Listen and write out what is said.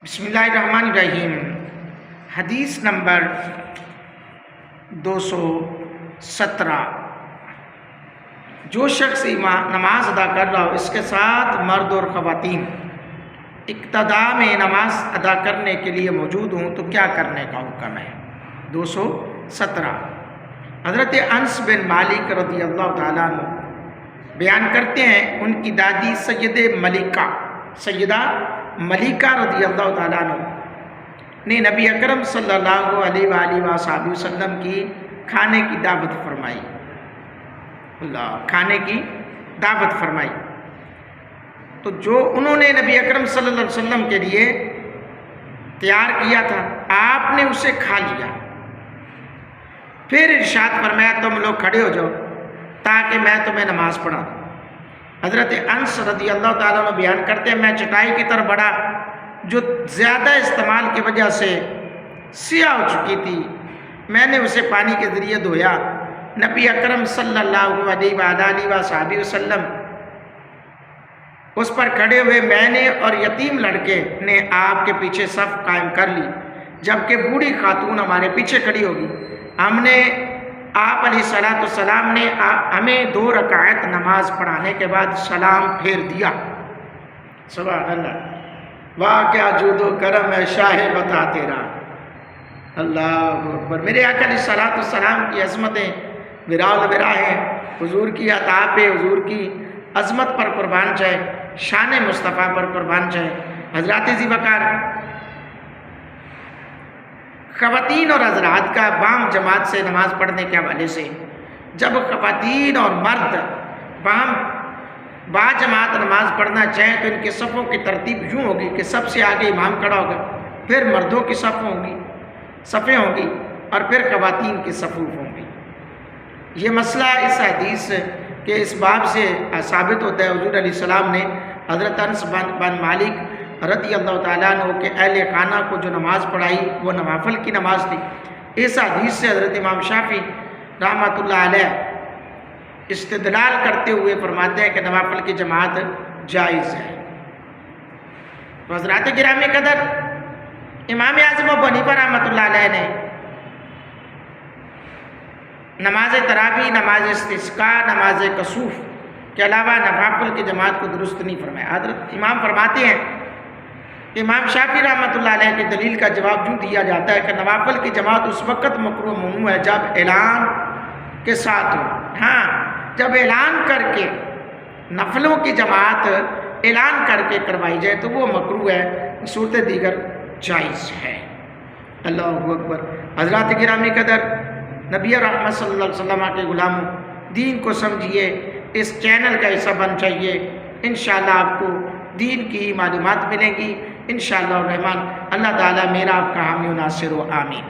بسم اللہ الرحمن الرحیم۔ حدیث نمبر 217۔ جو شخص نماز ادا کر رہا ہو اس کے ساتھ مرد اور خواتین اقتدا میں نماز ادا کرنے کے لیے موجود ہوں تو کیا کرنے کا حکم ہے؟ 217۔ حضرت انس بن مالک رضی اللہ تعالیٰ عنہ بیان کرتے ہیں، ان کی دادی سیدہ ملکہ رضی اللہ تعالیٰ عنہ نے نبی اکرم صلی اللہ علیہ وآلہ وسلم کی کھانے کی دعوت فرمائی۔ کھانے کی دعوت فرمائی تو جو انہوں نے نبی اکرم صلی اللہ علیہ وسلم کے لیے تیار کیا تھا آپ نے اسے کھا لیا۔ پھر ارشاد فرمایا تم لوگ کھڑے ہو جاؤ تاکہ میں تمہیں نماز پڑھاؤں۔ حضرت انس رضی اللہ تعالیٰ عنہ بیان کرتے ہیں، میں چٹائی کی طرف بڑھا جو زیادہ استعمال کی وجہ سے سیاہ ہو چکی تھی، میں نے اسے پانی کے ذریعے دھویا۔ نبی اکرم صلی اللہ علیہ وآلہ وسلم اس پر کھڑے ہوئے، میں نے اور یتیم لڑکے نے آپ کے پیچھے صف قائم کر لی، جبکہ بوڑھی خاتون ہمارے پیچھے کھڑی ہوگی۔ ہم نے آپ علیہ السلام نے ہمیں 2 رکعت نماز پڑھانے کے بعد سلام پھیر دیا۔ سبحان اللہ، واہ کیا جود و کرم ہے شاہ بتا تیرا، اللہ اکبر۔ میرے آقا علیہ السلام کی عظمتیں ورا ہیں، حضور کی عطا پہ حضور کی عظمت پر قربان جائے، شان مصطفیٰ پر قربان جائے۔ حضرات ذی وقار، خواتین اور حضرات کا بام جماعت سے نماز پڑھنے کے حوالے سے، جب خواتین اور مرد با جماعت نماز پڑھنا چاہیں تو ان کے صفوں کی ترتیب یوں ہوگی کہ سب سے آگے امام کھڑا ہوگا، پھر مردوں کی صفیں ہوں گی اور پھر خواتین کی صفوف ہوں گی۔ یہ مسئلہ اس حدیث کے اس باب سے ثابت ہوتا ہے۔ حضور علیہ السلام نے حضرت انس بن مالک رضی اللہ تعالیٰ عنہ کے اہل خانہ کو جو نماز پڑھائی وہ نوافل کی نماز تھی۔ اس حدیث سے حضرت امام شافعی رحمۃ اللہ علیہ استدلال کرتے ہوئے فرماتے ہیں کہ نوافل کی جماعت جائز ہے۔ تو حضرات گرامی قدر، امام اعظم ابو حنیفہ رحمۃ اللہ علیہ نے نماز تراویح، نماز استسقاء، نماز کسوف کے علاوہ نوافل کی جماعت کو درست نہیں فرمایا۔ حضرت امام فرماتے ہیں، امام شافعی رحمۃ اللہ علیہ کی دلیل کا جواب یوں دیا جاتا ہے کہ نوافل کی جماعت اس وقت مکروہ ممنوع ہے جب اعلان کے ساتھ ہو۔ ہاں، جب اعلان کر کے نفلوں کی جماعت اعلان کر کے کروائی جائے تو وہ مکروہ ہے، صورت دیگر جائز ہے۔ اللہ اکبر۔ حضرات گرامی قدر، نبی رحمت صلی اللہ علیہ وسلم کے غلاموں، دین کو سمجھیے، اس چینل کا حصہ بن چاہیے۔ انشاءاللہ آپ کو دین کی معلومات ملیں گی انشاءاللہ الرحمن۔ اللہ تعالیٰ میرا آپ کا حامی و ناصر و آمین۔